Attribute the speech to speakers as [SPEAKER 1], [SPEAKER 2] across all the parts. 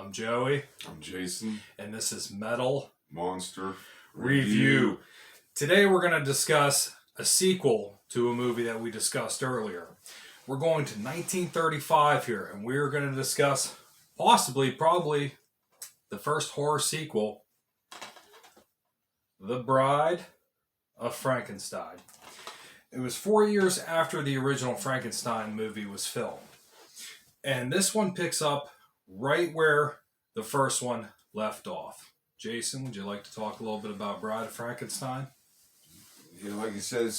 [SPEAKER 1] I'm Joey,
[SPEAKER 2] I'm Jason.
[SPEAKER 1] and this is Metal
[SPEAKER 2] Monster
[SPEAKER 1] Review. Today we're going to discuss a sequel to a movie that we discussed earlier. We're going to 1935 here, and we're going to discuss probably, the first horror sequel, The Bride of Frankenstein. It was 4 years after the original Frankenstein movie was filmed. And this one picks up right where the first one left off. Jason, would you like to talk a little bit about Bride of Frankenstein?
[SPEAKER 2] Yeah, like you said,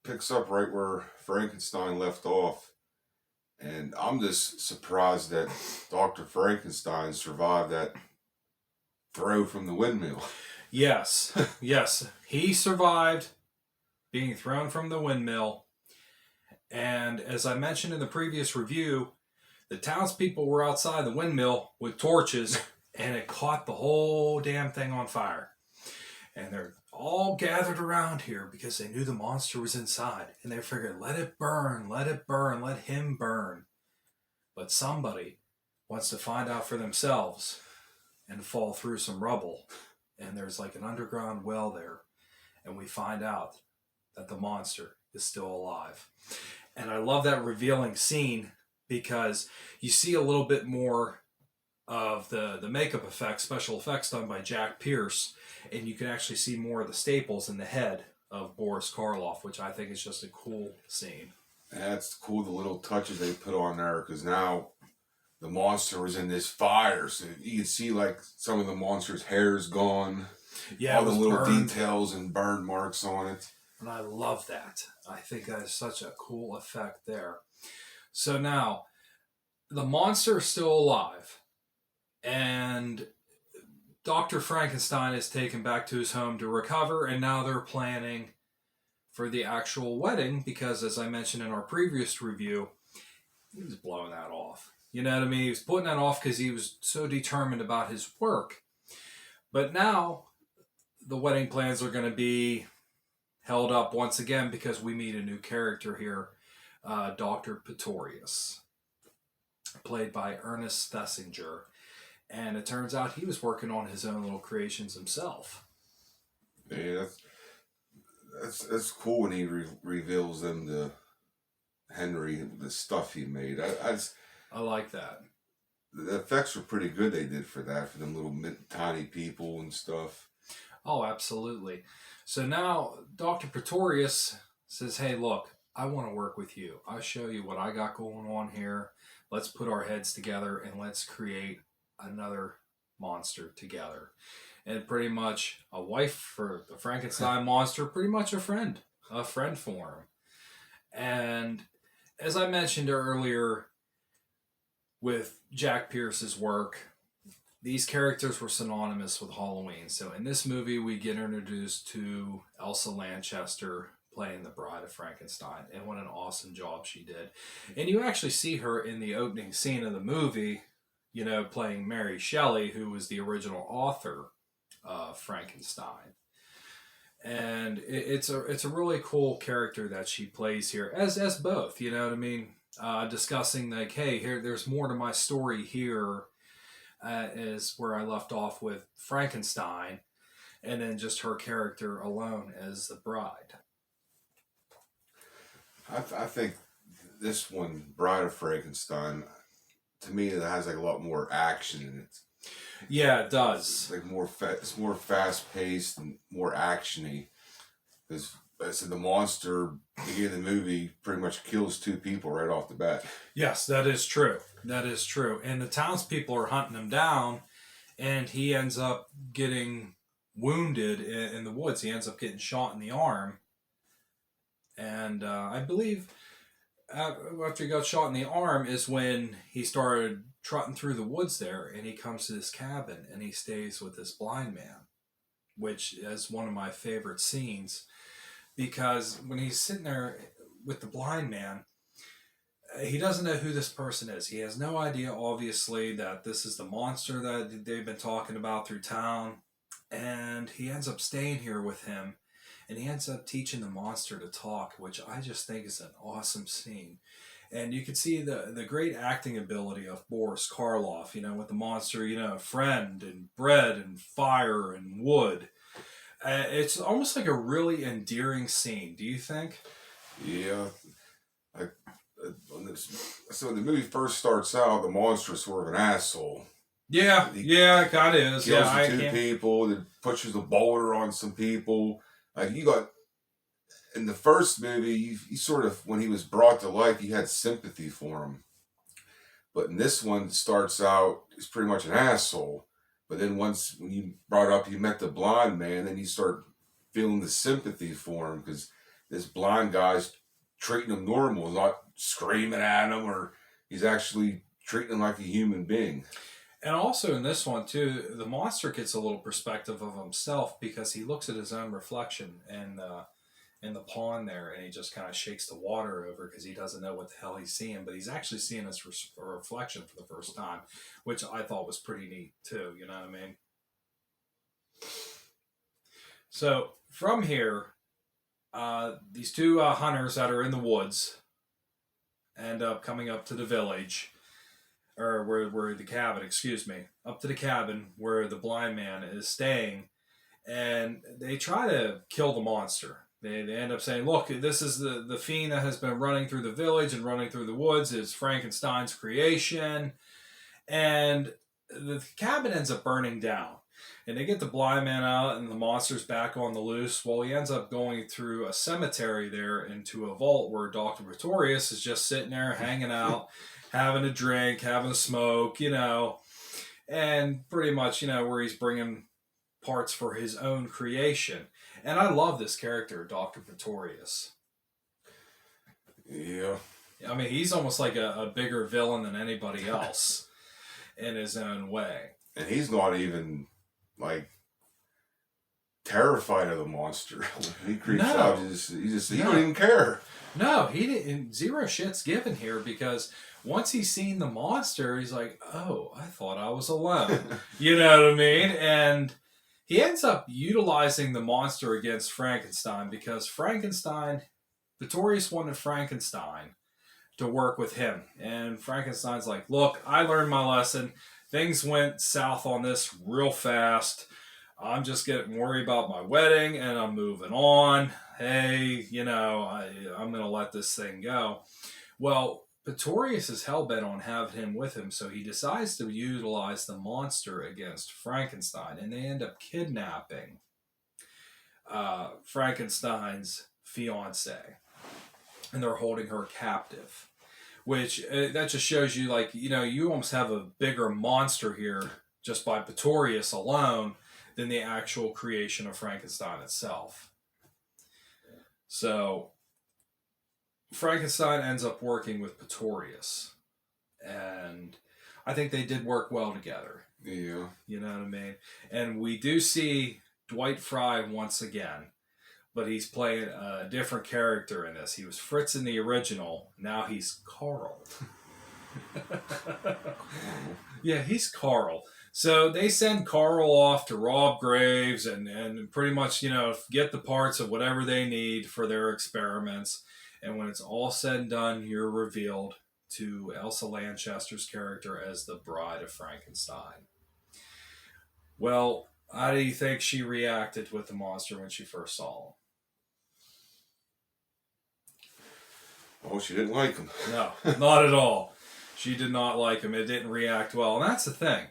[SPEAKER 2] picks up right where Frankenstein left off. And I'm just surprised that Dr. Frankenstein survived that throw from the windmill.
[SPEAKER 1] Yes, yes. He survived being thrown from the windmill. And as I mentioned in the previous review, the townspeople were outside the windmill with torches, and it caught the whole damn thing on fire. And they're all gathered around here because they knew the monster was inside. And they figured, let it burn, let him burn. But somebody wants to find out for themselves and fall through some rubble. And there's like an underground well there. And we find out that the monster is still alive. And I love that revealing scene because you see a little bit more of the makeup effects, special effects done by Jack Pierce, and you can actually see more of the staples in the head of Boris Karloff, which I think is just a cool scene.
[SPEAKER 2] That's cool, the little touches they put on there, because now the monster was in this fire, so you can see like some of the monster's hair's gone.
[SPEAKER 1] Yeah,
[SPEAKER 2] all the little
[SPEAKER 1] burned.
[SPEAKER 2] details and burn marks on it.
[SPEAKER 1] And I love that. I think that is such a cool effect there. So now, the monster is still alive, and Dr. Frankenstein is taken back to his home to recover, and now they're planning for the actual wedding because, as I mentioned in our previous review, he was blowing that off. You know what I mean? He was putting that off because he was so determined about his work. But now, the wedding plans are going to be held up once again because we meet a new character here, Dr. Pretorius, played by Ernest Thesiger. And it turns out he was working on his own little creations himself.
[SPEAKER 2] Yeah, that's cool when he reveals them to Henry, the stuff he made.
[SPEAKER 1] I like that.
[SPEAKER 2] The effects were pretty good they did for that, for them little tiny people and stuff.
[SPEAKER 1] Oh, absolutely. So now Dr. Pretorius says, hey, look, I want to work with you. I'll show you what I got going on here. Let's put our heads together and let's create another monster together. And pretty much a wife for the Frankenstein monster, pretty much a friend for him. And as I mentioned earlier with Jack Pierce's work, these characters were synonymous with Halloween. So in this movie, we get introduced to Elsa Lanchester playing the Bride of Frankenstein. And what an awesome job she did. And you actually see her in the opening scene of the movie, you know, playing Mary Shelley, who was the original author of Frankenstein. And it's a really cool character that she plays here, as both, you know what I mean? Discussing like, hey, there's more to my story here. Is where I left off with Frankenstein, and then just her character alone as the bride.
[SPEAKER 2] I think this one, Bride of Frankenstein, to me, it has like a lot more action in it.
[SPEAKER 1] Yeah, it does.
[SPEAKER 2] It's like it's more fast paced and more actiony. Because I said, the monster, beginning of the movie, pretty much kills two people right off the bat.
[SPEAKER 1] Yes, that is true. That is true. And the townspeople are hunting him down, and he ends up getting wounded in the woods. He ends up getting shot in the arm. And I believe after he got shot in the arm is when he started trotting through the woods there, and he comes to this cabin, and he stays with this blind man, which is one of my favorite scenes. Because when he's sitting there with the blind man, he doesn't know who this person is. He has no idea, obviously, that this is the monster that they've been talking about through town. And he ends up staying here with him. And he ends up teaching the monster to talk, which I just think is an awesome scene. And you could see the great acting ability of Boris Karloff, with the monster, friend and bread and fire and wood. It's almost like a really endearing scene. Do you think?
[SPEAKER 2] Yeah. I, so when the movie first starts out, the monster is sort of an asshole.
[SPEAKER 1] Yeah,
[SPEAKER 2] He
[SPEAKER 1] yeah, it kind of is.
[SPEAKER 2] kills
[SPEAKER 1] Yeah,
[SPEAKER 2] the
[SPEAKER 1] I
[SPEAKER 2] two
[SPEAKER 1] can't.
[SPEAKER 2] people, then pushes a boulder on some people. Like you got in the first movie, you sort of when he was brought to life, you had sympathy for him. But in this one, it starts out he's pretty much an asshole. But then once when you brought up you met the blind man, then you start feeling the sympathy for him because this blind guy's treating him normal, not screaming at him, or he's actually treating him like a human being.
[SPEAKER 1] And also in this one too, the monster gets a little perspective of himself because he looks at his own reflection in the pond there, and he just kind of shakes the water over because he doesn't know what the hell he's seeing, but he's actually seeing his reflection for the first time, which I thought was pretty neat too. You know what I mean? So from here, these two hunters that are in the woods end up coming up to the village, or where the cabin, excuse me, up to the cabin where the blind man is staying, and they try to kill the monster. They end up saying, look, this is the fiend that has been running through the village and running through the woods is Frankenstein's creation. And the cabin ends up burning down. And they get the blind man out and the monster's back on the loose. Well, he ends up going through a cemetery there into a vault where Dr. Pretorius is just sitting there hanging out, having a drink, having a smoke, and pretty much, where he's bringing parts for his own creation. And I love this character, Dr. Pretorius.
[SPEAKER 2] Yeah.
[SPEAKER 1] I mean, he's almost like a bigger villain than anybody else in his own way.
[SPEAKER 2] And he's not even like terrified of the monster. He creeps out. He don't even care.
[SPEAKER 1] No, he didn't. Zero shits given here because once he's seen the monster, he's like, oh, I thought I was alone. You know what I mean? And he ends up utilizing the monster against Frankenstein because Pretorius wanted Frankenstein to work with him. And Frankenstein's like, look, I learned my lesson. Things went south on this real fast. I'm just getting worried about my wedding and I'm moving on. Hey, I'm going to let this thing go. Well, Pretorius is hell-bent on having him with him, so he decides to utilize the monster against Frankenstein, and they end up kidnapping Frankenstein's fiance, and they're holding her captive, which that just shows you, you almost have a bigger monster here just by Pretorius alone than the actual creation of Frankenstein itself. So Frankenstein ends up working with Pretorius, and I think they did work well together.
[SPEAKER 2] Yeah.
[SPEAKER 1] You know what I mean? And we do see Dwight Fry once again, but he's playing a different character in this. He was Fritz in the original. Now he's Carl. Yeah, he's Carl. So they send Carl off to rob graves and pretty much, get the parts of whatever they need for their experiments. And when it's all said and done, you're revealed to Elsa Lanchester's character as the bride of Frankenstein. Well, how do you think she reacted with the monster when she first saw him?
[SPEAKER 2] Oh, she didn't like him.
[SPEAKER 1] No, not at all. She did not like him. It didn't react well. And that's the thing.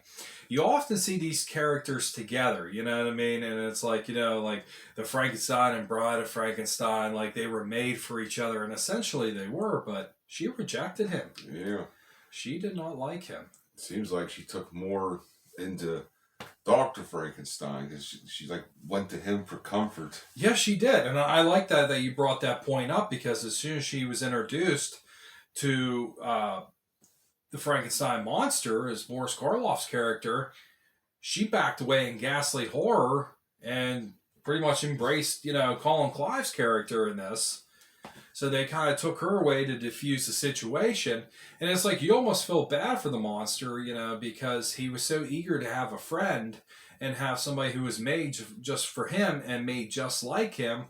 [SPEAKER 1] You often see these characters together, you know what I mean? And it's like, like the Frankenstein and Bride of Frankenstein, like they were made for each other. And essentially they were, but she rejected him.
[SPEAKER 2] Yeah.
[SPEAKER 1] She did not like him.
[SPEAKER 2] It seems like she took more into Dr. Frankenstein because she went to him for comfort.
[SPEAKER 1] Yeah, she did. And I like that you brought that point up because as soon as she was introduced to the Frankenstein monster as Boris Karloff's character, she backed away in ghastly horror and pretty much embraced, Colin Clive's character in this. So they kind of took her away to diffuse the situation. And it's like you almost feel bad for the monster, because he was so eager to have a friend and have somebody who was made just for him and made just like him.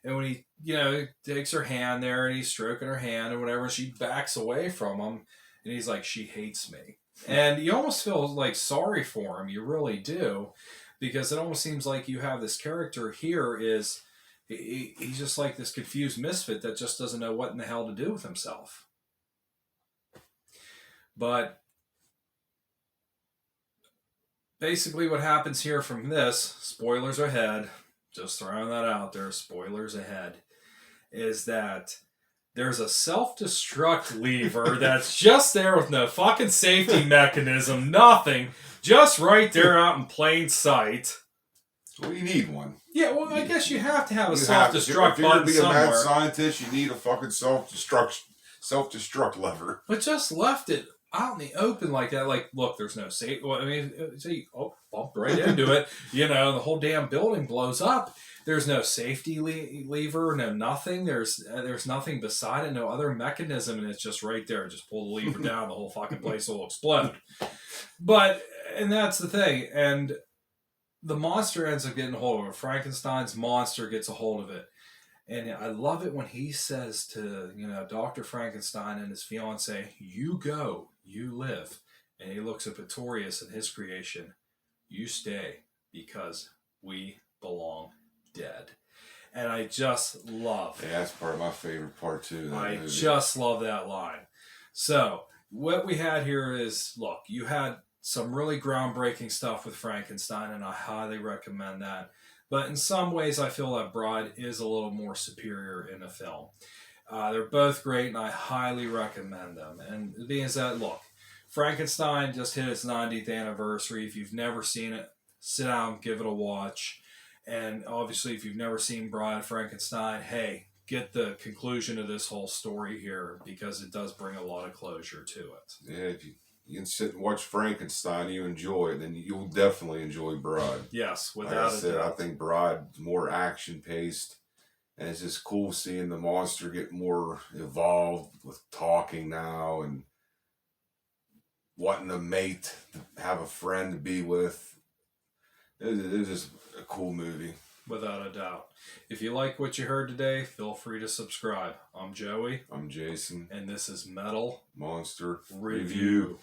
[SPEAKER 1] And when he, you know, takes her hand there and he's stroking her hand or whatever, she backs away from him. And he's like, she hates me. And you almost feel like sorry for him. You really do. Because it almost seems like you have this character here is, he's just like this confused misfit that just doesn't know what in the hell to do with himself. But basically what happens here from this, spoilers ahead, just throwing that out there, spoilers ahead, is that there's a self-destruct lever that's just there with no fucking safety mechanism, nothing, just right there out in plain sight.
[SPEAKER 2] Well, you need one.
[SPEAKER 1] Yeah, well, I guess you have to have a
[SPEAKER 2] If
[SPEAKER 1] self-destruct
[SPEAKER 2] you're going
[SPEAKER 1] button
[SPEAKER 2] to be a mad
[SPEAKER 1] somewhere.
[SPEAKER 2] scientist, you need a fucking self-destruct lever.
[SPEAKER 1] But just left it out in the open like that. Like, look, there's no safety. Well, I mean, see, bumped right into it. You know, the whole damn building blows up. There's no safety lever, no nothing. There's nothing beside it, no other mechanism, and it's just right there. Just pull the lever down, the whole fucking place will explode. But, and that's the thing. And the monster ends up getting a hold of it. Frankenstein's monster gets a hold of it. And I love it when he says to, you know, Dr. Frankenstein and his fiance, you go, you live. And he looks at Pretorius and his creation, you stay because we belong dead. And I just love.
[SPEAKER 2] Yeah, that's part of my favorite part too.
[SPEAKER 1] I
[SPEAKER 2] movie.
[SPEAKER 1] just love that line. So what we had here is, look, you had some really groundbreaking stuff with Frankenstein, and I highly recommend that. But in some ways, I feel that Bride is a little more superior in the film. They're both great, and I highly recommend them. And being said, look, Frankenstein just hit its 90th anniversary. If you've never seen it, sit down, give it a watch. And obviously, if you've never seen Bride of Frankenstein, hey, get the conclusion of this whole story here because it does bring a lot of closure to it.
[SPEAKER 2] Yeah, if you can sit and watch Frankenstein, you enjoy it, then you'll definitely enjoy Bride.
[SPEAKER 1] Yes,
[SPEAKER 2] Like
[SPEAKER 1] without
[SPEAKER 2] I
[SPEAKER 1] a
[SPEAKER 2] said,
[SPEAKER 1] doubt.
[SPEAKER 2] I think Bride's more action paced, and it's just cool seeing the monster get more evolved with talking now and wanting a mate, to have a friend to be with. It's just a cool movie.
[SPEAKER 1] Without a doubt. If you like what you heard today, feel free to subscribe. I'm Joey.
[SPEAKER 2] I'm Jason.
[SPEAKER 1] And this is Metal
[SPEAKER 2] Monster
[SPEAKER 1] Review.